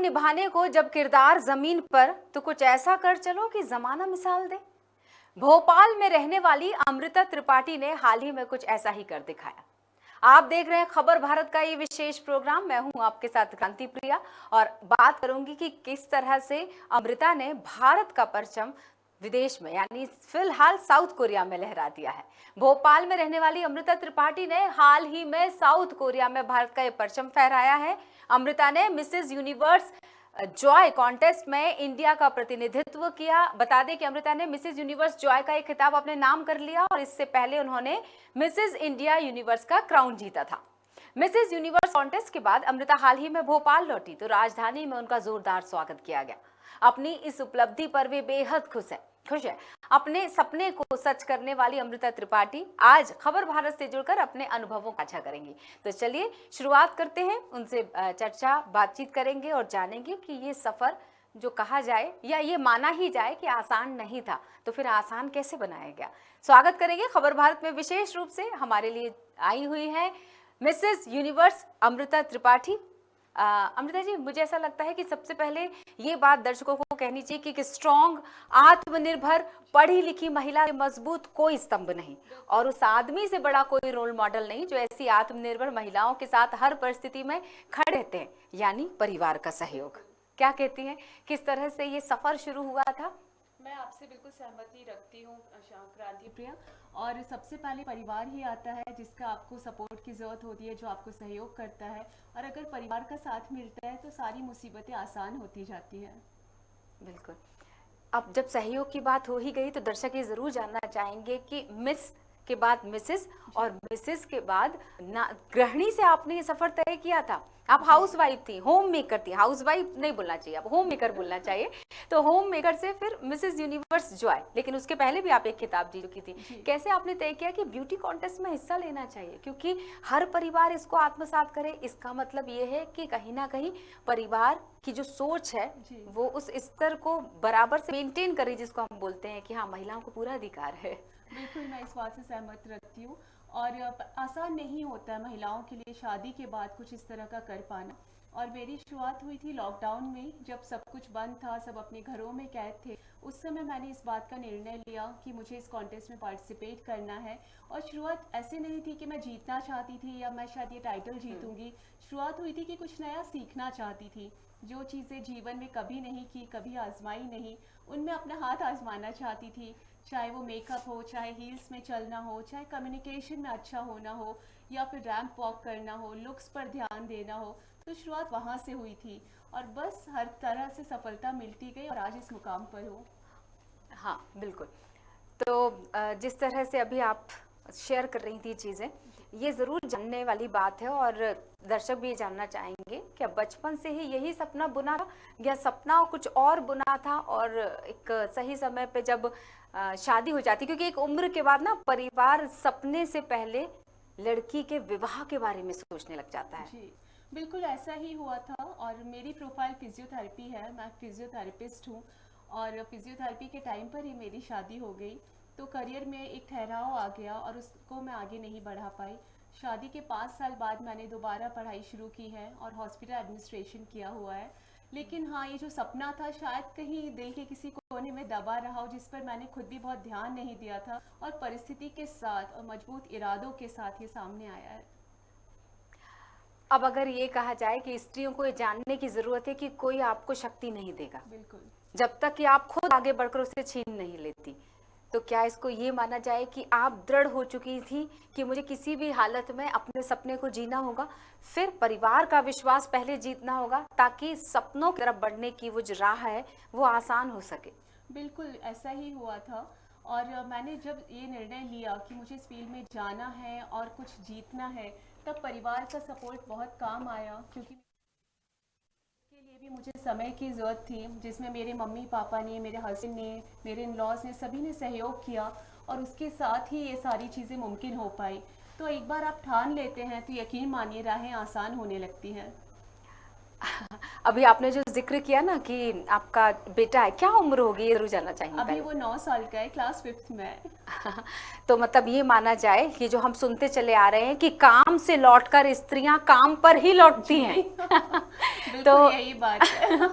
निभाने को जब किरदार जमीन पर, तो कुछ ऐसा कर चलो कि जमाना मिसाल दे। भोपाल में रहने वाली अमृता त्रिपाठी ने हाल ही में कुछ ऐसा ही कर दिखाया। आप देख रहे हैं खबर भारत का ये विशेष प्रोग्राम। मैं हूं आपके साथ क्रांति प्रिया और बात करूंगी कि किस तरह से अमृता ने भारत का परचम विदेश में यानी फिलहाल साउथ कोरिया में लहरा दिया है। भोपाल में रहने वाली अमृता त्रिपाठी ने हाल ही में साउथ कोरिया में भारत का ये परचम फहराया है। अमृता ने मिसेस यूनिवर्स जॉय कॉन्टेस्ट में इंडिया का प्रतिनिधित्व किया। बता दें कि अमृता ने मिसेस यूनिवर्स जॉय का एक खिताब अपने नाम कर लिया और इससे पहले उन्होंने मिसेस इंडिया यूनिवर्स का क्राउन जीता था। मिसेस यूनिवर्स कॉन्टेस्ट के बाद अमृता हाल ही में भोपाल लौटी तो राजधानी में उनका जोरदार स्वागत किया गया। अपनी इस उपलब्धि पर वे बेहद खुश है। अपने सपने को सच करने वाली अमृता त्रिपाठी आज खबर भारत से जुड़कर अपने अनुभवों को साझा करेंगी। तो चलिए शुरुआत करते हैं, उनसे बातचीत करेंगे और जानेंगे कि ये सफर जो कहा जाए या ये माना ही जाए कि आसान नहीं था, तो फिर आसान कैसे बनाया गया। स्वागत करेंगे खबर भारत में विशेष रूप से हमारे लिए आई हुई है मिसेस यूनिवर्स अमृता त्रिपाठी। अमृता जी, मुझे ऐसा लगता है कि सबसे पहले ये बात दर्शकों को कहनी चाहिए कि स्ट्रॉन्ग, आत्मनिर्भर, पढ़ी लिखी महिला मजबूत कोई स्तंभ नहीं और उस आदमी से बड़ा कोई रोल मॉडल नहीं जो ऐसी आत्मनिर्भर महिलाओं के साथ हर परिस्थिति में खड़े रहते हैं, यानी परिवार का सहयोग। क्या कहती हैं, किस तरह से ये सफर शुरू हुआ था? मैं आपसे बिल्कुल सहमति रखती हूँ क्रांति प्रिया। और सबसे पहले परिवार ही आता है जिसका आपको सपोर्ट की ज़रूरत होती है, जो आपको सहयोग करता है। और अगर परिवार का साथ मिलता है तो सारी मुसीबतें आसान होती जाती हैं। बिल्कुल। अब जब सहयोग की बात हो ही गई तो दर्शक ये ज़रूर जानना चाहेंगे कि मिस के बाद मिसेस और मिसेस के बाद गृहिणी से आपने ये सफर तय किया था। आप हाउस वाइफ थी, होम मेकर थी, हाउस वाइफ नहीं बोलना चाहिए, अब होम मेकर बोलना चाहिए। तो होम मेकर से फिर मिसेस यूनिवर्स जॉय, लेकिन उसके पहले भी आप एक खिताब जीत चुकी थी। कैसे आपने तय किया कि ब्यूटी कॉन्टेस्ट में हिस्सा लेना चाहिए, क्योंकि हर परिवार इसको आत्मसात करे? इसका मतलब ये है कि कहीं ना कहीं परिवार की जो सोच है वो उस स्तर को बराबर से मेंटेन करे, जिसको हम बोलते हैं कि हाँ, महिलाओं को पूरा अधिकार है। बिल्कुल, मैं इस बात से सहमत रखती हूँ। और आसान नहीं होता है महिलाओं के लिए शादी के बाद कुछ इस तरह का कर पाना। और मेरी शुरुआत हुई थी लॉकडाउन में, जब सब कुछ बंद था, सब अपने घरों में कैद थे। उस समय मैंने इस बात का निर्णय लिया कि मुझे इस कॉन्टेस्ट में पार्टिसिपेट करना है। और शुरुआत ऐसे नहीं थी कि मैं जीतना चाहती थी या मैं शायद ये टाइटल जीतूंगी। शुरुआत हुई थी कि कुछ नया सीखना चाहती थी, जो चीज़ें जीवन में कभी नहीं की, कभी आजमाई नहीं, उनमें अपना हाथ आजमाना चाहती थी। चाहे वो मेकअप हो, चाहे हील्स में चलना हो, चाहे कम्युनिकेशन में अच्छा होना हो, या फिर रैंप वॉक करना हो, लुक्स पर ध्यान देना हो। तो शुरुआत वहाँ से हुई थी और बस हर तरह से सफलता मिलती गई और आज इस मुकाम पर हो। हाँ बिल्कुल। तो जिस तरह से अभी आप शेयर कर रही थी चीज़ें, ये ज़रूर जानने वाली बात है और दर्शक भी ये जानना चाहेंगे कि बचपन से ही यही सपना बुना था या सपना कुछ और बुना था, और एक सही समय पे जब शादी हो जाती, क्योंकि एक उम्र के बाद ना परिवार सपने से पहले लड़की के विवाह के बारे में सोचने लग जाता है। जी बिल्कुल, ऐसा ही हुआ था। और मेरी प्रोफाइल फिजियोथेरेपी है, मैं फिजियोथेरेपिस्ट हूँ। और फिजियोथेरेपी के टाइम पर ही मेरी शादी हो गई, तो करियर में एक ठहराव आ गया और उसको मैं आगे नहीं बढ़ा पाई। शादी के 5 साल बाद मैंने दोबारा पढ़ाई शुरू की है और हॉस्पिटल एडमिनिस्ट्रेशन किया हुआ है। लेकिन हाँ, ये जो सपना था शायद कहीं दिल के किसी कोने में दबा रहा हो, जिस पर मैंने खुद भी बहुत ध्यान नहीं दिया था, और परिस्थिति के साथ और मजबूत इरादों के साथ ये सामने आया है। अब अगर ये कहा जाए कि स्त्रियों को ये जानने की जरूरत है कि कोई आपको शक्ति नहीं देगा बिल्कुल, जब तक कि आप खुद आगे बढ़कर उसे छीन नहीं लेती, तो क्या इसको ये माना जाए कि आप दृढ़ हो चुकी थी कि मुझे किसी भी हालत में अपने सपने को जीना होगा, फिर परिवार का विश्वास पहले जीतना होगा ताकि सपनों की तरफ बढ़ने की वो जो राह है वो आसान हो सके? बिल्कुल ऐसा ही हुआ था। और मैंने जब ये निर्णय लिया कि मुझे इस फील्ड में जाना है और कुछ जीतना है, तब परिवार का सपोर्ट बहुत काम आया, क्योंकि इसके लिए भी मुझे समय की ज़रूरत थी, जिसमें मेरे मम्मी पापा ने, मेरे हस्बैंड ने, मेरे इन-लॉज ने, सभी ने सहयोग किया और उसके साथ ही ये सारी चीज़ें मुमकिन हो पाई। तो एक बार आप ठान लेते हैं तो यकीन मानिए राहें आसान होने लगती हैं। अभी आपने जो जिक्र किया ना कि आपका बेटा है, क्या उम्र होगी ये जरूर जानना चाहेंगे अभी पहले। वो 9 साल का है, क्लास 5th में है। तो मतलब ये माना जाए कि जो हम सुनते चले आ रहे हैं कि काम से लौटकर स्त्रियां काम पर ही लौटती हैं। तो बिल्कुल यही बात है।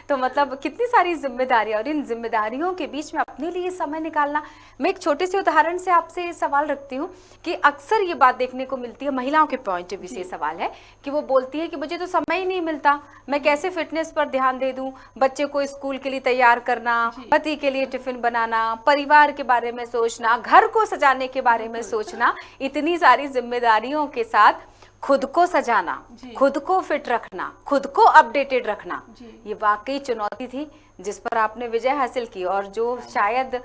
तो मतलब कितनी सारी जिम्मेदारियां, और इन जिम्मेदारियों के बीच में अपने लिए समय निकालना। मैं एक छोटे से उदाहरण से आपसे सवाल रखती हूँ कि अक्सर ये बात देखने को मिलती है, महिलाओं के पॉइंट ऑफ व्यू से सवाल है कि वो बोलती है कि मुझे तो समय ही नहीं मिलता, मैं कैसे फिटनेस पर ध्यान दे दूं, बच्चे को स्कूल के लिए तैयार करना, पति के लिए टिफिन बनाना, परिवार के बारे में सोचना, घर को सजाने के बारे में सोचना, इतनी सारी जिम्मेदारियों के साथ खुद को सजाना, खुद को फिट रखना, खुद को अपडेटेड रखना, ये वाकई चुनौती थी जिस पर आपने विजय हासिल की, और जो शायद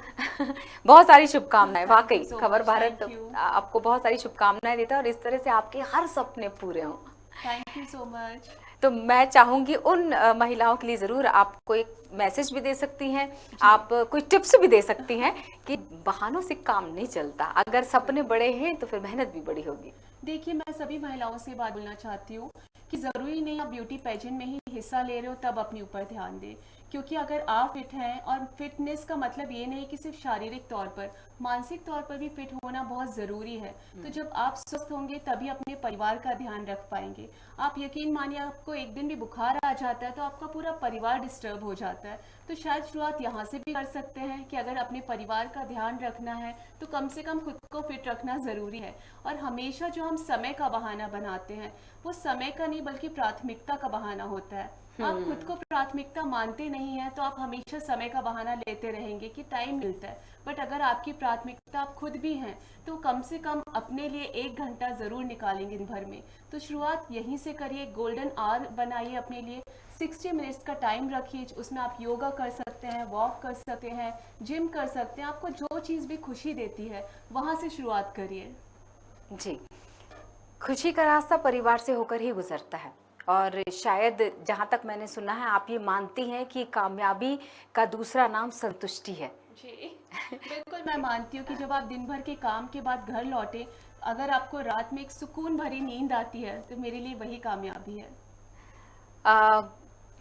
बहुत सारी शुभकामनाएं, वाकई खबर भारत आपको बहुत सारी शुभकामनाएं देता है और इस तरह से आपके हर सपने पूरे हों। Thank you so much. तो मैं चाहूंगी उन महिलाओं के लिए जरूर आप कोई मैसेज भी दे सकती हैं, आप कोई टिप्स भी दे सकती हैं कि बहानों से काम नहीं चलता, अगर सपने बड़े हैं तो फिर मेहनत भी बड़ी होगी। देखिए, मैं सभी महिलाओं से बात बोलना चाहती हूँ कि ज़रूरी नहीं आप ब्यूटी पेजेंट में ही हिस्सा ले रहे हो तब अपने ऊपर ध्यान दें, क्योंकि अगर आप फिट हैं, और फिटनेस का मतलब ये नहीं कि सिर्फ शारीरिक तौर पर, मानसिक तौर पर भी फिट होना बहुत ज़रूरी है। तो जब आप स्वस्थ होंगे तभी अपने परिवार का ध्यान रख पाएंगे। आप यकीन मानिए, आपको एक दिन भी बुखार आ जाता है तो आपका पूरा परिवार डिस्टर्ब हो जाता है। तो शायद शुरुआत यहाँ से भी कर सकते हैं कि अगर अपने परिवार का ध्यान रखना है तो कम से कम खुद को फिट रखना ज़रूरी है। और हमेशा जो हम समय का बहाना बनाते हैं, वो समय का नहीं बल्कि प्राथमिकता का बहाना होता है। आप खुद को प्राथमिकता मानते नहीं हैं तो आप हमेशा समय का बहाना लेते रहेंगे कि टाइम मिलता है। बट अगर आपकी प्राथमिकता आप खुद भी हैं तो कम से कम अपने लिए 1 घंटा ज़रूर निकालेंगे दिन भर में। तो शुरुआत यहीं से करिए, गोल्डन आवर बनाइए अपने लिए, 60 मिनट्स का टाइम रखिए, उसमें आप योगा कर सकते हैं, वॉक कर सकते हैं, जिम कर सकते हैं, आपको जो चीज़ भी खुशी देती है वहाँ से शुरुआत करिए। जी, खुशी का रास्ता परिवार से होकर ही गुजरता है, और शायद जहाँ तक मैंने सुना है आप ये मानती हैं कि कामयाबी का दूसरा नाम संतुष्टि है। जी बिल्कुल, मैं मानती हूँ कि जब आप दिन भर के काम के बाद घर लौटे, अगर आपको रात में एक सुकून भरी नींद आती है तो मेरे लिए वही कामयाबी है। आ,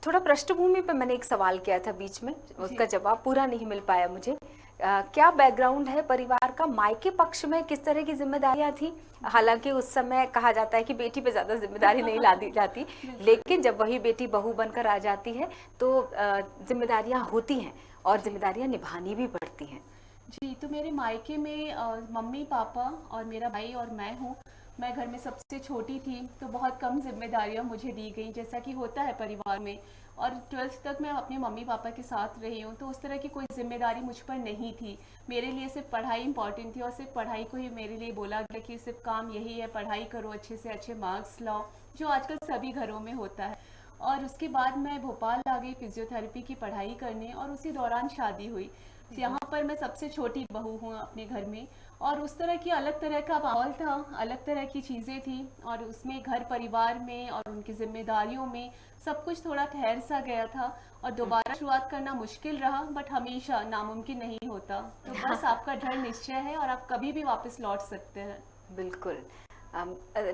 थोड़ा पृष्ठभूमि पे मैंने एक सवाल किया था बीच में, उसका जवाब पूरा नहीं मिल पाया मुझे। क्या बैकग्राउंड है परिवार का, मायके पक्ष में किस तरह की जिम्मेदारियां थी? हालांकि उस समय कहा जाता है कि बेटी पे ज्यादा जिम्मेदारी नहीं ला दी जाती, लेकिन जब वही बेटी बहू बनकर आ जाती है तो जिम्मेदारियां होती हैं और जिम्मेदारियां निभानी भी पड़ती हैं। जी, तो मेरे मायके में मम्मी पापा और मेरा भाई और मैं हूँ। मैं घर में सबसे छोटी थी तो बहुत कम जिम्मेदारियाँ मुझे दी गई, जैसा कि होता है परिवार में। और 12th तक मैं अपने मम्मी पापा के साथ रही हूँ, तो उस तरह की कोई जिम्मेदारी मुझ पर नहीं थी। मेरे लिए सिर्फ पढ़ाई इंपॉर्टेंट थी और सिर्फ पढ़ाई को ही मेरे लिए बोला गया कि सिर्फ काम यही है, पढ़ाई करो, अच्छे से अच्छे मार्क्स लाओ, जो आजकल सभी घरों में होता है। और उसके बाद मैं भोपाल आ गई फिजियोथेरेपी की पढ़ाई करने, और उसी दौरान शादी हुई। यहाँ पर मैं सबसे छोटी बहू हूँ अपने घर में, और उस तरह की अलग तरह का माहौल था, अलग तरह की चीज़ें थी, और उसमें घर परिवार में और उनकी जिम्मेदारियों में सब कुछ थोड़ा ठहर सा गया था, और दोबारा शुरुआत करना मुश्किल रहा, बट हमेशा नामुमकिन नहीं होता। तो बस आपका दृढ़ निश्चय है और आप कभी भी वापस लौट सकते हैं। बिल्कुल,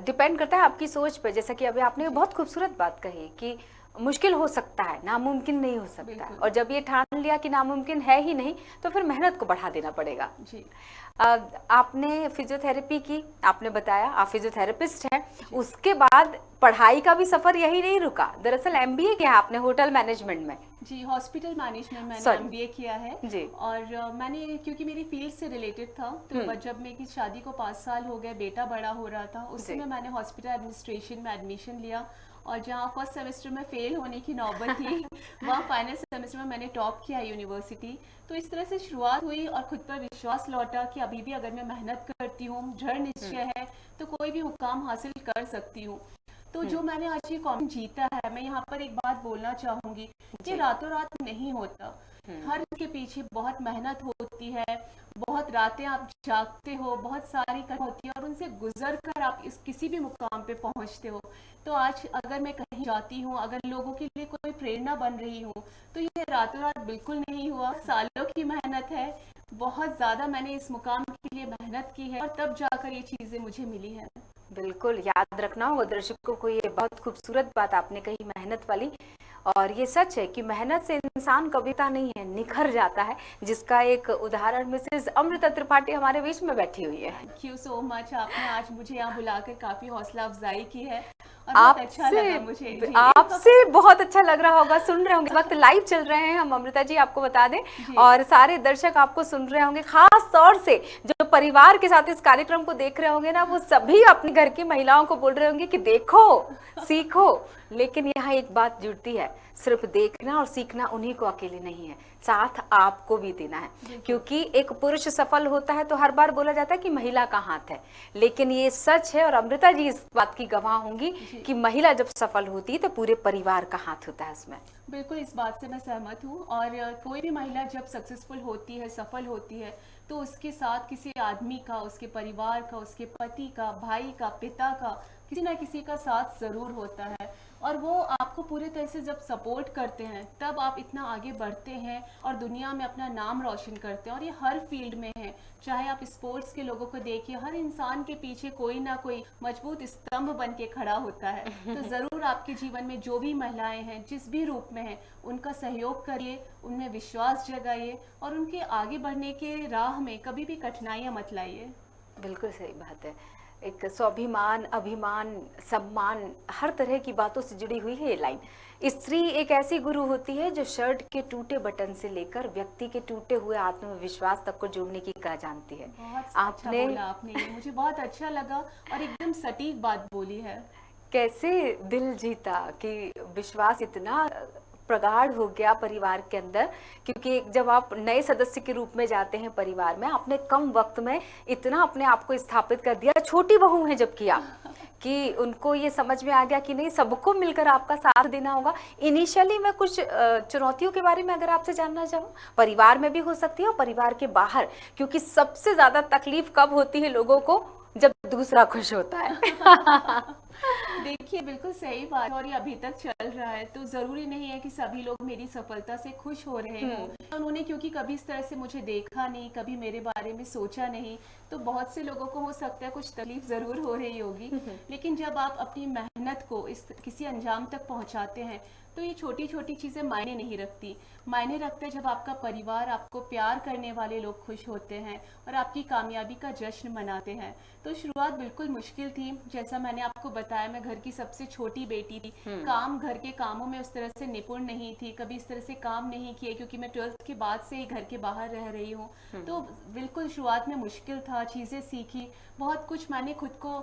डिपेंड करता है आपकी सोच पे। जैसा कि अभी आपने बहुत खूबसूरत बात कही कि मुश्किल हो सकता है, नामुमकिन नहीं हो सकता है, और जब ये ठान लिया कि नामुमकिन है ही नहीं तो फिर मेहनत को बढ़ा देना पड़ेगा। जी। आपने फिजियोथेरेपी की, आपने बताया आप फिजियोथेरेपिस्ट हैं, उसके बाद पढ़ाई का भी सफर यही नहीं रुका, दरअसल एमबीए किया आपने होटल मैनेजमेंट में। जी, हॉस्पिटल मैनेजमेंट मैंने एमबीए किया है जी। और मैंने, क्योंकि मेरी फील्ड से रिलेटेड था, तो जब मेरी शादी को 5 साल हो गए, बेटा बड़ा हो रहा था, उस समय मैंने हॉस्पिटल एडमिनिस्ट्रेशन में एडमिशन लिया, और जहाँ फर्स्ट सेमेस्टर में फेल होने की नौबत थी वहाँ फाइनल सेमेस्टर में मैंने टॉप किया यूनिवर्सिटी। तो इस तरह से शुरुआत हुई और खुद पर विश्वास लौटा कि अभी भी अगर मैं मेहनत करती हूँ, दृढ़ निश्चय है, तो कोई भी मुकाम हासिल कर सकती हूँ। तो जो मैंने आज ये कॉम्पिटिशन जीता है, मैं यहाँ पर एक बात बोलना चाहूँगी, ये रातों रात नहीं होता। हर के पीछे बहुत मेहनत होती है, बहुत रातें आप जागते हो, बहुत सारी कर्म होती है, और उनसे गुजर कर आप इस किसी भी मुकाम पे पहुँचते हो। तो आज अगर मैं कहीं जाती हूँ, अगर लोगों के लिए कोई प्रेरणा बन रही हूँ, तो ये रातों रात बिल्कुल नहीं हुआ, सालों की मेहनत है, बहुत ज़्यादा मैंने इस मुकाम के लिए मेहनत की है, और तब जाकर ये चीज़ें मुझे मिली हैं। बिल्कुल याद रखना होगा दर्शकों को, ये बहुत खूबसूरत बात आपने कही, मेहनत वाली। और ये सच है कि मेहनत से इंसान कविता नहीं है, निखर जाता है, जिसका एक उदाहरण मिसेस अमृता त्रिपाठी हमारे बीच में बैठी हुई है। थैंक यू सो मच, आपने आज मुझे यहाँ बुलाकर काफ़ी हौसला अफजाई की है और बहुत अच्छा लगा मुझे जी। आपसे बहुत अच्छा लग रहा होगा, सुन रहे होंगे, इस वक्त लाइव चल रहे हैं हम अमृता जी, आपको बता दें, और सारे दर्शक आपको सुन रहे होंगे, खास तौर से जो परिवार के साथ इस कार्यक्रम को देख रहे होंगे ना, वो सभी अपने घर की महिलाओं को बोल रहे होंगे कि देखो, सीखो। लेकिन यहाँ एक बात जुड़ती है, सिर्फ देखना और सीखना उन्हीं को अकेले नहीं है, साथ आपको भी देना है, क्योंकि एक पुरुष सफल होता है तो हर बार बोला जाता है कि महिला का हाथ है, लेकिन ये सच है और अमृता जी इस बात की गवाह होंगी कि महिला जब सफल होती है तो पूरे परिवार का हाथ होता है उसमें। बिल्कुल, इस बात से मैं सहमत हूँ। और कोई भी महिला जब सक्सेसफुल होती है, सफल होती है, तो उसके साथ किसी आदमी का, उसके परिवार का, उसके पति का, भाई का, पिता का, किसी ना किसी का साथ ज़रूर होता है। और वो आपको पूरे तरह से जब सपोर्ट करते हैं तब आप इतना आगे बढ़ते हैं और दुनिया में अपना नाम रोशन करते हैं। और ये हर फील्ड में है, चाहे आप स्पोर्ट्स के लोगों को देखिए, हर इंसान के पीछे कोई ना कोई मजबूत स्तंभ बन के खड़ा होता है। तो ज़रूर आपके जीवन में जो भी महिलाएं हैं, जिस भी रूप में हैं, उनका सहयोग करिए, उनमें विश्वास जगाइए और उनके आगे बढ़ने के राह में कभी भी कठिनाइयाँ मत लाइए। बिल्कुल सही बात है, एक स्वाभिमान, अभिमान, सम्मान, हर तरह की बातों से जुड़ी हुई है ये लाइन। स्त्री एक ऐसी गुरु होती है जो शर्ट के टूटे बटन से लेकर व्यक्ति के टूटे हुए आत्मविश्वास तक को जोड़ने की कला जानती है। बहुत अच्छा बोला आपने, ये मुझे बहुत अच्छा लगा और एकदम सटीक बात बोली है। कैसे दिल जीता कि विश्वास इतना प्रगाढ़ हो गया परिवार के अंदर, क्योंकि जब आप नए सदस्य के रूप में जाते हैं परिवार में, आपने कम वक्त में इतना अपने आप को स्थापित कर दिया, छोटी बहू है जबकि आप, कि उनको ये समझ में आ गया कि नहीं, सबको मिलकर आपका साथ देना होगा। इनिशियली मैं कुछ चुनौतियों के बारे में अगर आपसे जानना चाहूँ, परिवार में भी हो सकती है और परिवार के बाहर, क्योंकि सबसे ज्यादा तकलीफ कब होती है लोगों को, जब दूसरा खुश होता है। देखिए, बिल्कुल सही बात, और ये अभी तक चल रहा है। तो जरूरी नहीं है कि सभी लोग मेरी सफलता से खुश हो रहे हों। उन्होंने क्योंकि कभी इस तरह से मुझे देखा नहीं, कभी मेरे बारे में सोचा नहीं, तो बहुत से लोगों को हो सकता है कुछ तकलीफ जरूर हो रही होगी। लेकिन जब आप अपनी मेहनत को किसी अंजाम तक पहुंचाते हैं, तो ये छोटी छोटी चीज़ें मायने नहीं रखती। मायने रखता है जब आपका परिवार, आपको प्यार करने वाले लोग खुश होते हैं और आपकी कामयाबी का जश्न मनाते हैं। तो शुरुआत बिल्कुल मुश्किल थी, जैसा मैंने आपको बताया, मैं घर की सबसे छोटी बेटी थी, घर के कामों में उस तरह से निपुण नहीं थी, कभी इस तरह से काम नहीं किए, क्योंकि मैं 12th के बाद से ही घर के बाहर रह रही हूँ। तो बिल्कुल शुरुआत में मुश्किल था, चीज़ें सीखी, बहुत कुछ मैंने खुद को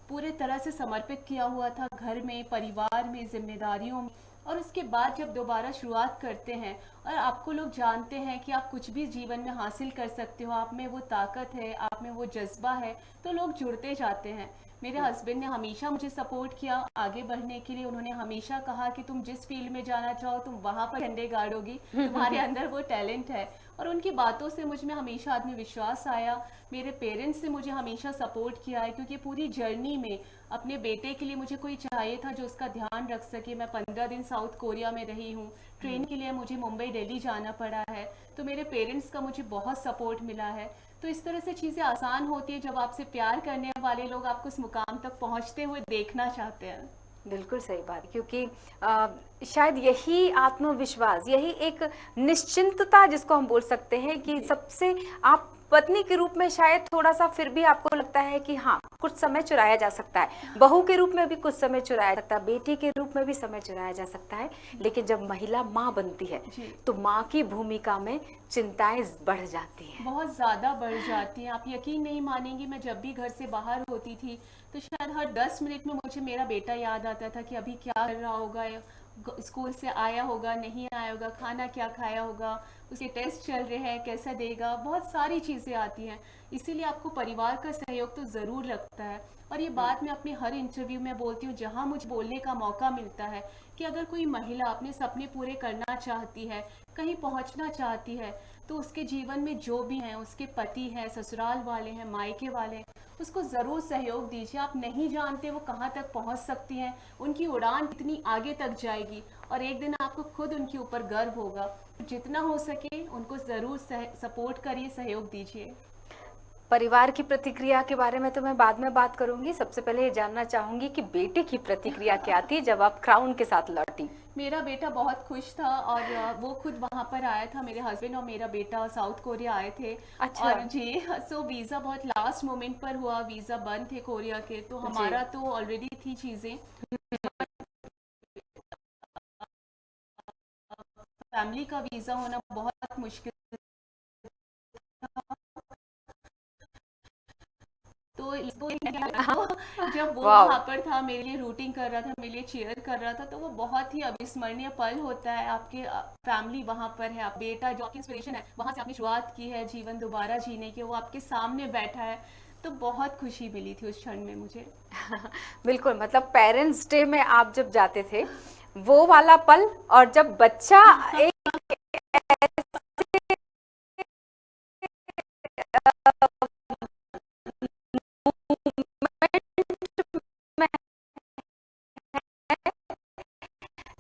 पूरे तरह से समर्पित किया हुआ था, घर में, परिवार में, जिम्मेदारियों में। और उसके बाद जब दोबारा शुरुआत करते हैं और आपको लोग जानते हैं कि आप कुछ भी जीवन में हासिल कर सकते हो, आप में वो ताकत है, आप में वो जज्बा है, तो लोग जुड़ते जाते हैं। मेरे हस्बैंड ने हमेशा मुझे सपोर्ट किया आगे बढ़ने के लिए। उन्होंने हमेशा कहा कि तुम जिस फील्ड में जाना चाहो, तुम वहाँ पर झंडे गाड़ोगी, तुम्हारे अंदर वो टैलेंट है। और उनकी बातों से मुझ में हमेशा आत्मविश्वास आया। मेरे पेरेंट्स ने मुझे हमेशा सपोर्ट किया है, क्योंकि पूरी जर्नी में अपने बेटे के लिए मुझे कोई चाहिए था जो उसका ध्यान रख सके। मैं 15 दिन साउथ कोरिया में रही हूँ, ट्रेन के लिए मुझे मुंबई दिल्ली जाना पड़ा है, तो मेरे पेरेंट्स का मुझे बहुत सपोर्ट मिला है। तो इस तरह से चीज़ें आसान होती है जब आपसे प्यार करने वाले लोग आपको उस मुकाम तक पहुँचते हुए देखना चाहते हैं। बिल्कुल सही बात, क्योंकि शायद यही आत्मविश्वास, यही एक निश्चिंतता जिसको हम बोल सकते हैं कि सबसे, आप पत्नी के रूप में शायद थोड़ा सा फिर भी आपको लगता है कि हाँ कुछ समय चुराया जा सकता है, बहू के रूप में भी कुछ समय चुराया जा सकता है, बेटी के रूप में भी समय चुराया जा सकता है, लेकिन जब महिला माँ बनती है तो माँ की भूमिका में चिंताएं बढ़ जाती हैं, बहुत ज़्यादा बढ़ जाती हैं। आप यकीन नहीं मानेंगी, मैं जब भी घर से बाहर होती थी तो शायद हर 10 मिनट में मुझे मेरा बेटा याद आता था कि अभी क्या कर रहा होगा, स्कूल से आया होगा, नहीं आया होगा, खाना क्या खाया होगा, उसके टेस्ट चल रहे हैं, कैसा देगा, बहुत सारी चीज़ें आती हैं। इसीलिए आपको परिवार का सहयोग तो ज़रूर लगता है। और ये बात मैं अपने हर इंटरव्यू में बोलती हूँ जहाँ मुझे बोलने का मौका मिलता है, कि अगर कोई महिला अपने सपने पूरे करना चाहती है, कहीं पहुँचना चाहती है, तो उसके जीवन में जो भी हैं, उसके पति हैं, ससुराल वाले हैं, मायके वाले हैं, उसको ज़रूर सहयोग दीजिए। आप नहीं जानते वो कहाँ तक पहुँच सकती हैं, उनकी उड़ान कितनी आगे तक जाएगी, और एक दिन आपको खुद उनके ऊपर गर्व होगा। जितना हो सके उनको ज़रूर सपोर्ट करिए, सहयोग दीजिए। परिवार की प्रतिक्रिया के बारे में तो मैं बाद में बात करूंगी, सबसे पहले ये जानना चाहूंगी कि बेटे की प्रतिक्रिया क्या थी जब आप क्राउन के साथ लौटी। मेरा बेटा बहुत खुश था और वो खुद वहाँ पर आया था। मेरे हस्बैंड और मेरा बेटा साउथ कोरिया आए थे। अच्छा। और जी सो वीज़ा बहुत लास्ट मोमेंट पर हुआ, वीज़ा बंद थे कोरिया के, तो जी। हमारा तो ऑलरेडी थी चीज़ें। फैमिली का वीज़ा होना बहुत मुश्किल था। तो इसको जब वो वाह। वहाँ पर था, मेरे लिए रूटिंग कर रहा था, मेरे लिए चीयर कर रहा था, तो वो बहुत ही अविस्मरणीय पल होता है। आपके फैमिली वहाँ पर है, आप बेटा जो आपकी इंस्पिरेशन है, वहाँ से आपने शुरुआत की है जीवन दोबारा जीने की, वो आपके सामने बैठा है, तो बहुत खुशी मिली थी उस क्षण में मुझे। बिल्कुल, मतलब पेरेंट्स डे में आप जब जाते थे वो वाला पल, और जब बच्चा एक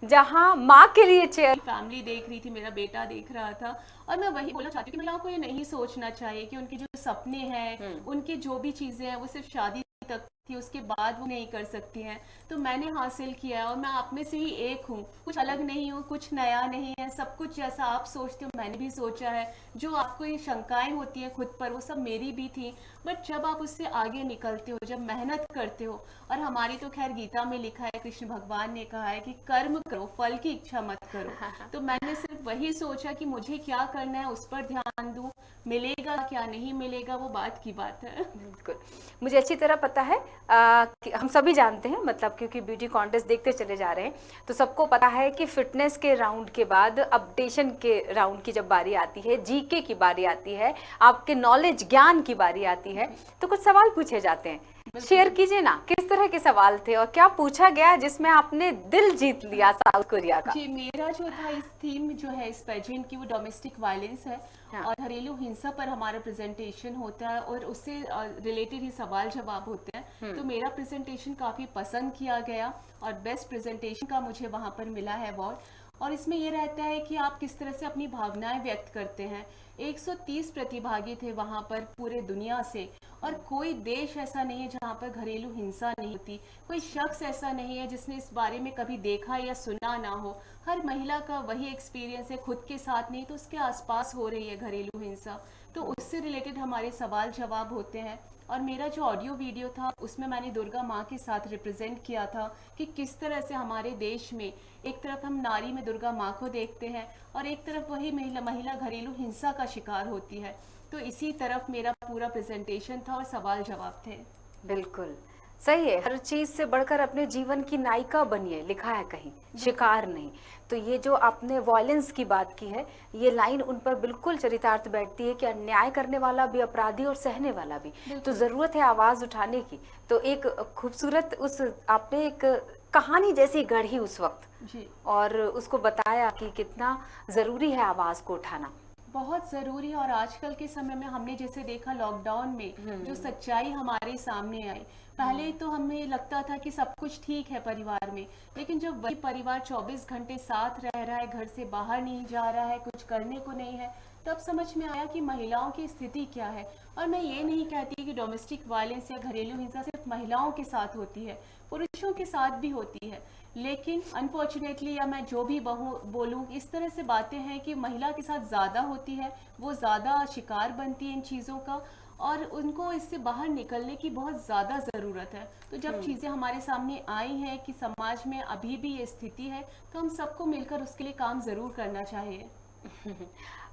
जहां माँ के लिए चेयर। फैमिली देख रही थी, मेरा बेटा देख रहा था। और मैं वही बोलना चाहती हूँ कि महिलाओं को ये नहीं सोचना चाहिए कि उनके जो सपने हैं, उनकी जो भी चीज़ें हैं, वो सिर्फ शादी तक थी, उसके बाद वो नहीं कर सकती हैं। तो मैंने हासिल किया है और मैं आप में से ही एक हूँ, कुछ अलग नहीं हूँ, कुछ नया नहीं है। सब कुछ जैसा आप सोचते हो मैंने भी सोचा है। जो आपको ये शंकाएं होती हैं खुद पर, वो सब मेरी भी थी। बट जब आप उससे आगे निकलते हो, जब मेहनत करते हो, और हमारी तो खैर गीता में लिखा है, कृष्ण भगवान ने कहा है कि कर्म करो, फल की इच्छा मत करो। तो मैंने सिर्फ वही सोचा कि मुझे क्या करना है, उस पर ध्यान दूं। मिलेगा क्या नहीं मिलेगा वो बात की बात है। बिल्कुल, मुझे अच्छी तरह पता है कि हम सभी जानते हैं, मतलब क्योंकि ब्यूटी कॉन्टेस्ट देखते चले जा रहे हैं तो सबको पता है कि फिटनेस के राउंड के बाद अपडेशन के राउंड की जब बारी आती है, जीके की बारी आती है, आपके नॉलेज ज्ञान की बारी आती है, तो कुछ सवाल पूछे जाते हैं। शेयर कीजिए ना, किस तरह के सवाल थे और क्या पूछा गया जिसमें आपने दिल जीत लिया साउथ कोरिया का? जी, मेरा जो था इस थीम जो है इस पेजेंट की, वो डोमेस्टिक वायलेंस है। हाँ। और घरेलू हिंसा पर हमारा प्रेजेंटेशन होता है और उससे रिलेटेड ही सवाल जवाब होते हैं। तो मेरा प्रेजेंटेशन काफ़ी पसंद किया गया और बेस्ट प्रेजेंटेशन का मुझे वहाँ पर मिला है अवार्ड। और इसमें ये रहता है कि आप किस तरह से अपनी भावनाएं व्यक्त करते हैं। 130 प्रतिभागी थे वहाँ पर पूरे दुनिया से, और कोई देश ऐसा नहीं है जहाँ पर घरेलू हिंसा नहीं होती। कोई शख्स ऐसा नहीं है जिसने इस बारे में कभी देखा या सुना ना हो। हर महिला का वही एक्सपीरियंस है, खुद के साथ नहीं तो उसके आसपास हो रही है घरेलू हिंसा। तो उससे रिलेटेड हमारे सवाल जवाब होते हैं। और मेरा जो ऑडियो वीडियो था उसमें मैंने दुर्गा माँ के साथ रिप्रेजेंट किया था कि किस तरह से हमारे देश में एक तरफ हम नारी में दुर्गा माँ को देखते हैं और एक तरफ वही महिला घरेलू हिंसा का शिकार होती है। तो इसी तरफ मेरा पूरा प्रेजेंटेशन था और सवाल जवाब थे। बिल्कुल सही है, हर चीज से बढ़कर अपने जीवन की नायिका बनिए, लिखा है कहीं, शिकार नहीं। तो ये जो आपने वॉयलेंस की बात की है, ये लाइन उन पर बिल्कुल चरितार्थ बैठती है कि अन्याय करने वाला भी अपराधी और सहने वाला भी। तो जरूरत है आवाज उठाने की। तो एक खूबसूरत उस आपने एक कहानी जैसी गढ़ी उस वक्त, जी, और उसको बताया कि कितना जरूरी है आवाज को उठाना। बहुत ज़रूरी है। और आजकल के समय में हमने जैसे देखा लॉकडाउन में जो सच्चाई हमारे सामने आई, पहले तो हमें लगता था कि सब कुछ ठीक है परिवार में, लेकिन जब वही परिवार 24 घंटे साथ रह रहा है, घर से बाहर नहीं जा रहा है, कुछ करने को नहीं है, तब समझ में आया कि महिलाओं की स्थिति क्या है। और मैं ये नहीं कहती कि डोमेस्टिक वायलेंस या घरेलू हिंसा सिर्फ महिलाओं के साथ होती है, पुरुषों के साथ भी होती है। लेकिन अनफॉर्चुनेटली, या मैं जो भी बोलूँ, इस तरह से बातें हैं कि महिला के साथ ज़्यादा होती है, वो ज़्यादा शिकार बनती है इन चीज़ों का, और उनको इससे बाहर निकलने की बहुत ज़्यादा ज़रूरत है। तो जब चीज़ें हमारे सामने आई हैं कि समाज में अभी भी ये स्थिति है, तो हम सबको मिलकर उसके लिए काम ज़रूर करना चाहिए।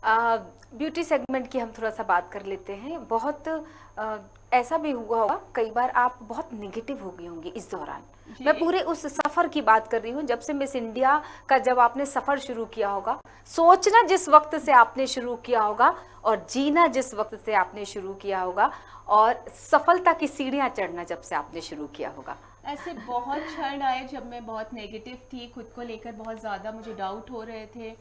ब्यूटी सेगमेंट की हम थोड़ा सा बात कर लेते हैं। बहुत ऐसा भी हुआ होगा कई बार, आप बहुत निगेटिव हो गई होंगी इस दौरान। मैं पूरे उस सफर की बात कर रही हूँ, जब से मिस इंडिया का जब आपने सफर शुरू किया होगा, सोचना जिस वक्त से आपने शुरू किया होगा और जीना जिस वक्त से आपने शुरू किया होगा, और सफलता की सीढ़ियां चढ़ना जब से आपने शुरू किया होगा। ऐसे बहुत क्षण आए जब मैं बहुत नेगेटिव थी, खुद को लेकर बहुत ज़्यादा मुझे डाउट हो रहे थे,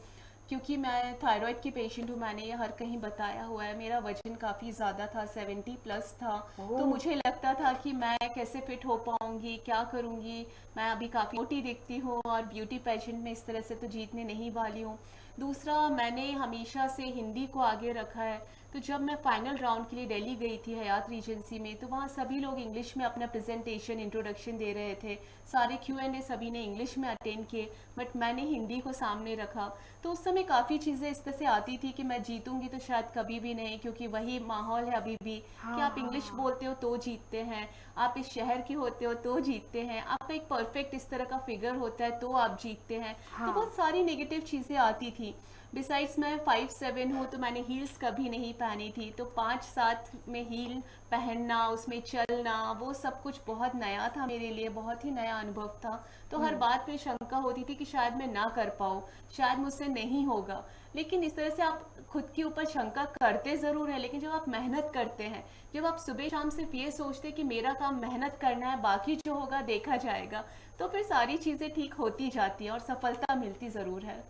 क्योंकि मैं थायराइड की पेशेंट हूँ, मैंने ये हर कहीं बताया हुआ है। मेरा वजन काफ़ी ज़्यादा था, 70 प्लस था। तो मुझे लगता था कि मैं कैसे फिट हो पाऊँगी, क्या करूँगी। मैं अभी काफ़ी मोटी दिखती हूँ और ब्यूटी पेशेंट में इस तरह से तो जीतने नहीं वाली हूँ। दूसरा, मैंने हमेशा से हिंदी को आगे रखा है। तो जब मैं फाइनल राउंड के लिए दिल्ली गई थी हयात रीजेंसी में, तो वहाँ सभी लोग इंग्लिश में अपना प्रेजेंटेशन इंट्रोडक्शन दे रहे थे, सारे Q&A सभी ने इंग्लिश में अटेंड किए, बट मैंने हिंदी को सामने रखा। तो उस समय काफ़ी चीज़ें इस तरह से आती थी कि मैं जीतूंगी तो शायद कभी भी नहीं, क्योंकि वही माहौल है अभी भी कि आप इंग्लिश बोलते हो तो जीतते हैं, आप इस शहर के होते हो तो जीतते हैं, आपका एक परफेक्ट इस तरह का फिगर होता है तो आप जीतते हैं। तो बहुत सारी नेगेटिव चीज़ें आती थी। बिसाइड्स मैं 5'7" हूँ, तो मैंने हील्स कभी नहीं पहनी थी, तो 5'7" में हील पहनना, उसमें चलना, वो सब कुछ बहुत नया था मेरे लिए, बहुत ही नया अनुभव था। तो हर बात पे शंका होती थी कि शायद मैं ना कर पाऊँ, शायद मुझसे नहीं होगा। लेकिन इस तरह से आप खुद के ऊपर शंका करते ज़रूर है, लेकिन जब आप मेहनत करते हैं, जब आप सुबह शाम सिर्फ ये सोचते हैं कि मेरा काम मेहनत करना है, बाकी जो होगा देखा जाएगा, तो फिर सारी चीज़ें ठीक होती जाती हैं और सफलता मिलती ज़रूर है।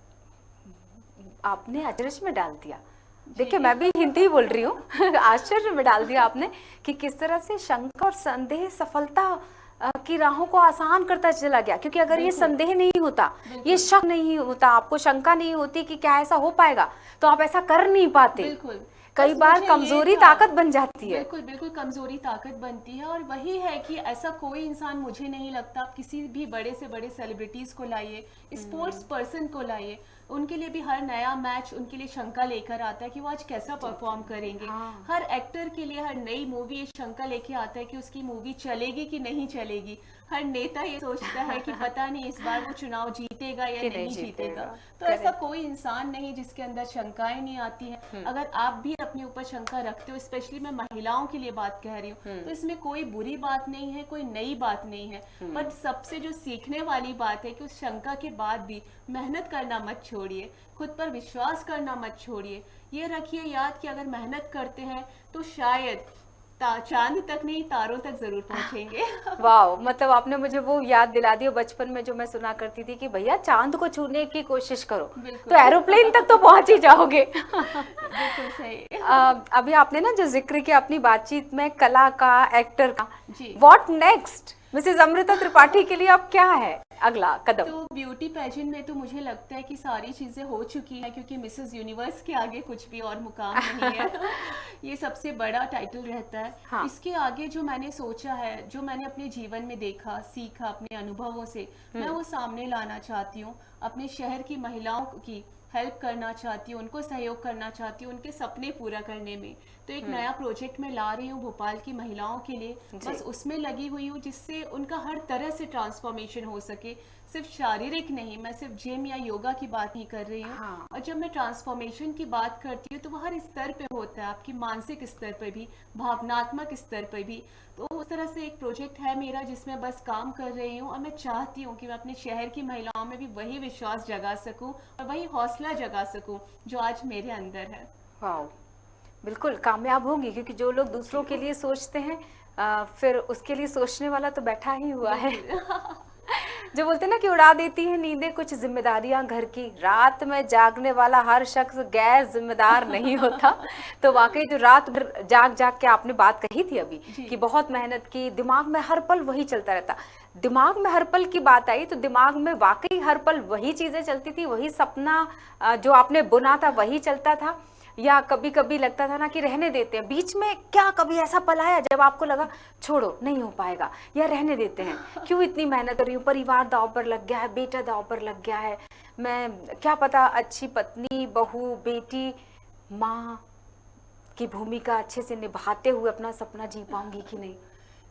आपने अचरज में डाल दिया। देखिए, मैं भी हिंदी ही बोल रही हूँ आश्चर्य में डाल दिया आपने कि किस तरह से शंका और संदेह सफलता की राहों को आसान करता चला गया। क्योंकि अगर ये संदेह नहीं होता, ये शक नहीं होता, आपको शंका नहीं होती कि क्या ऐसा हो पाएगा, तो आप ऐसा कर नहीं पाते। बिल्कुल, कई बस बार मुझे कमजोरी ये था। ताकत बन जाती है। बिल्कुल बिल्कुल, कमजोरी ताकत बनती है। और वही है कि ऐसा कोई इंसान, मुझे नहीं लगता, आप किसी भी बड़े से बड़े सेलिब्रिटीज को लाइए, स्पोर्ट्स पर्सन को लाइए, उनके लिए भी हर नया मैच उनके लिए शंका लेकर आता है कि वो आज कैसा परफॉर्म करेंगे। हर एक्टर के लिए हर नई मूवी ये शंका लेके आता है कि उसकी मूवी चलेगी कि नहीं चलेगी। हर नेता ये सोचता है कि पता नहीं इस बार वो चुनाव जीतेगा या नहीं जीतेगा। तो ऐसा कोई इंसान नहीं जिसके अंदर शंकाएं नहीं आती हैं। अगर आप भी अपने ऊपर शंका रखते हो, स्पेशली मैं महिलाओं के लिए बात कह रही हूँ, तो इसमें कोई बुरी बात नहीं है, कोई नई बात नहीं है। बट सबसे जो सीखने वाली बात है कि उस शंका के बाद भी मेहनत करना मत छोड़िए, खुद पर विश्वास करना मत छोड़िए। ये रखिए याद कि अगर मेहनत करते हैं तो शायद चांद तक नहीं, तारों तक जरूर पहुंचेंगे। वाह, मतलब आपने मुझे वो याद दिला दिया बचपन में जो मैं सुना करती थी कि भैया चांद को छूने की कोशिश करो तो एरोप्लेन तक तो पहुंच ही जाओगे। बिल्कुल सही। अभी आपने ना जो जिक्र किया अपनी बातचीत में कला का, एक्टर का, जी। What next Mrs Amrita Tripathi के लिए अब क्या है अगला कदम? तो ब्यूटी पेजेंट में तो मुझे लगता है कि सारी चीज़ें हो चुकी हैं, क्योंकि मिसेस यूनिवर्स के आगे कुछ भी और मुकाम नहीं है। ये सबसे बड़ा टाइटल रहता है। हाँ। इसके आगे जो मैंने सोचा है, जो मैंने अपने जीवन में देखा, सीखा अपने अनुभवों से, मैं वो सामने लाना चाहती हूँ। अपने शहर की महिलाओं की हेल्प करना चाहती हूँ, उनको सहयोग करना चाहती हूँ उनके सपने पूरा करने में। तो एक नया प्रोजेक्ट मैं ला रही हूँ भोपाल की महिलाओं के लिए, बस उसमें लगी हुई हूँ, जिससे उनका हर तरह से ट्रांसफॉर्मेशन हो सके। सिर्फ शारीरिक नहीं, मैं सिर्फ जिम या योगा की बात नहीं कर रही हूँ। हाँ। और जब मैं ट्रांसफॉर्मेशन की बात करती हूँ तो वो हर स्तर पे होता है, आपकी मानसिक स्तर पर भी, भावनात्मक स्तर पर भी। तो उस तरह से एक प्रोजेक्ट है मेरा जिसमें बस काम कर रही हूँ, और मैं चाहती हूँ कि मैं अपने शहर की महिलाओं में भी वही विश्वास जगा सकूँ और वही हौसला जगा सकूँ जो आज मेरे अंदर है। वाह, बिल्कुल कामयाब होंगी, क्योंकि जो लोग दूसरों के लिए सोचते हैं फिर उसके लिए सोचने वाला तो बैठा ही हुआ है। जो बोलते हैं ना कि उड़ा देती है नींदें कुछ जिम्मेदारियां घर की, रात में जागने वाला हर शख्स गैर जिम्मेदार नहीं होता। तो वाकई जो रात भर जाग जाग के आपने बात कही थी अभी कि बहुत मेहनत की, दिमाग में हर पल वही चलता रहता, दिमाग में हर पल की बात आई तो दिमाग में वाकई हर पल वही चीजें चलती थी, वही सपना जो आपने बुना था वही चलता था। या कभी कभी लगता था ना कि रहने देते हैं, बीच में क्या कभी ऐसा पल आया जब आपको लगा छोड़ो नहीं हो पाएगा या रहने देते हैं, क्यों इतनी मेहनत कर रही हूँ, परिवार दांव पर लग गया है, बेटा दांव पर लग गया है, मैं क्या पता अच्छी पत्नी, बहू, बेटी, माँ की भूमिका अच्छे से निभाते हुए अपना सपना जी पाऊंगी कि नहीं?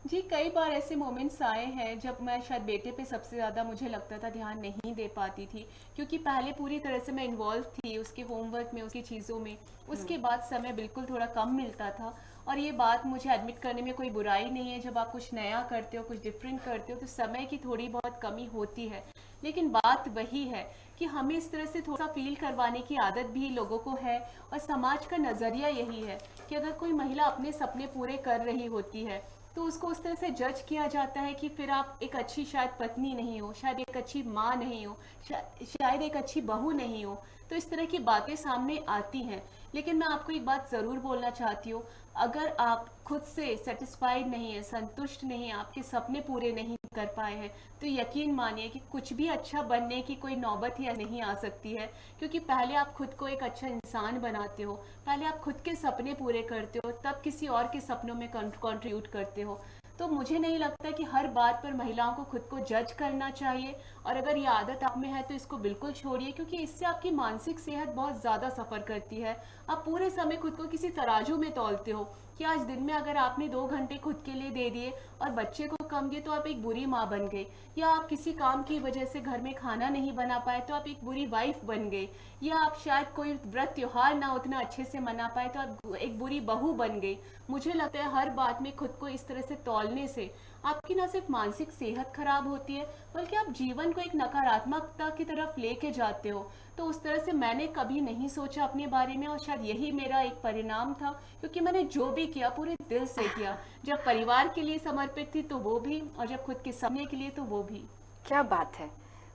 जी, कई बार ऐसे मोमेंट्स आए हैं जब मैं शायद बेटे पे सबसे ज़्यादा मुझे लगता था ध्यान नहीं दे पाती थी, क्योंकि पहले पूरी तरह से मैं इन्वॉल्व थी उसके होमवर्क में, उसकी चीज़ों में। उसके बाद समय बिल्कुल थोड़ा कम मिलता था। और ये बात मुझे एडमिट करने में कोई बुराई नहीं है, जब आप कुछ नया करते हो, कुछ डिफरेंट करते हो, तो समय की थोड़ी बहुत कमी होती है। लेकिन बात वही है कि हमें इस तरह से थोड़ा फील करवाने की आदत भी लोगों को है, और समाज का नज़रिया यही है कि अगर कोई महिला अपने सपने पूरे कर रही होती है तो उसको उस तरह से जज किया जाता है कि फिर आप एक अच्छी शायद पत्नी नहीं हो, शायद एक अच्छी माँ नहीं हो, शायद एक अच्छी बहू नहीं हो। तो इस तरह की बातें सामने आती हैं। लेकिन मैं आपको एक बात ज़रूर बोलना चाहती हूँ, अगर आप खुद से सेटिस्फाइड नहीं है, संतुष्ट नहीं है, आपके सपने पूरे नहीं कर पाए हैं, तो यकीन मानिए कि कुछ भी अच्छा बनने की कोई नौबत ही नहीं आ सकती है। क्योंकि पहले आप खुद को एक अच्छा इंसान बनाते हो, पहले आप खुद के सपने पूरे करते हो, तब किसी और के सपनों में कंट्रीब्यूट करते हो। तो मुझे नहीं लगता कि हर बात पर महिलाओं को खुद को जज करना चाहिए, और अगर ये आदत आप में है तो इसको बिल्कुल छोड़िए, क्योंकि इससे आपकी मानसिक सेहत बहुत ज़्यादा सफ़र करती है। आप पूरे समय खुद को किसी तराजू में तौलते हो कि आज दिन में अगर आपने 2 घंटे खुद के लिए दे दिए और बच्चे को कम दिए तो आप एक बुरी माँ बन गई, या आप किसी काम की वजह से घर में खाना नहीं बना पाए तो आप एक बुरी वाइफ बन गई, या आप शायद कोई व्रत त्योहार ना उतना अच्छे से मना पाए तो आप एक बुरी बहू बन गई। मुझे लगता है हर बात में खुद को इस तरह से तौलने से आपकी ना सिर्फ मानसिक सेहत खराब होती है, बल्कि आप जीवन को एक नकारात्मकता की तरफ लेके जाते हो। तो उस तरह से मैंने कभी नहीं सोचा अपने बारे में, और शायद यही मेरा एक परिणाम था, क्योंकि मैंने जो भी किया पूरे दिल से किया। जब परिवार के लिए समर्पित थी तो वो भी, और जब खुद के सपने के लिए तो वो भी। क्या बात है,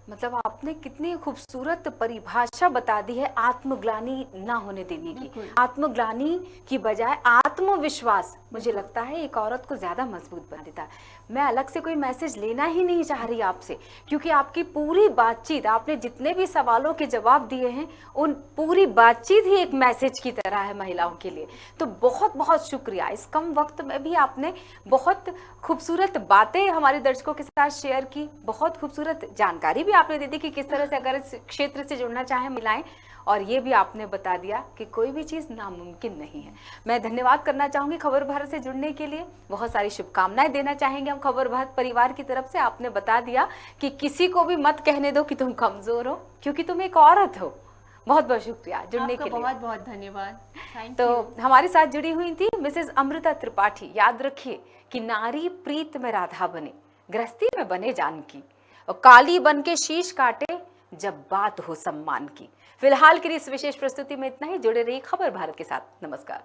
मतलब आपने कितनी खूबसूरत परिभाषा बता दी है आत्मग्लानि ना होने देने की। बिल्कुल। आत्मग्लानि की बजाय आत्मविश्वास मुझे लगता है एक औरत को ज्यादा मजबूत बना देता है। मैं अलग से कोई मैसेज लेना ही नहीं चाह रही आपसे, क्योंकि आपकी पूरी बातचीत, आपने जितने भी सवालों के जवाब दिए हैं, उन पूरी बातचीत ही एक मैसेज की तरह है महिलाओं के लिए। तो बहुत बहुत शुक्रिया। इस कम वक्त में भी आपने बहुत खूबसूरत बातें हमारे दर्शकों के साथ शेयर की, बहुत खूबसूरत जानकारी भी आपने दे दी कि किस तरह से अगर इस क्षेत्र से जुड़ना चाहें महिलाएं, और ये भी आपने बता दिया कि कोई भी चीज़ नामुमकिन नहीं है। मैं धन्यवाद करना चाहूँगी खबर भारत से जुड़ने के लिए, बहुत सारी शुभकामनाएं देना चाहेंगे हम खबर भारत परिवार की तरफ से। आपने बता दिया कि किसी को भी मत कहने दो कि तुम कमज़ोर हो, क्योंकि तुम एक औरत हो। बहुत बहुत शुक्रिया जुड़ने के लिए। बहुत बहुत धन्यवाद। थैंक तो यू। हमारे साथ जुड़ी हुई थी मिसेज अमृता त्रिपाठी। याद रखिए कि नारी प्रीत में राधा बने, गृहस्थी में बने जानकी, और काली बन के शीश काटे जब बात हो सम्मान की। फिलहाल के लिए इस विशेष प्रस्तुति में इतना ही। जुड़े रहिए खबर भारत के साथ। नमस्कार।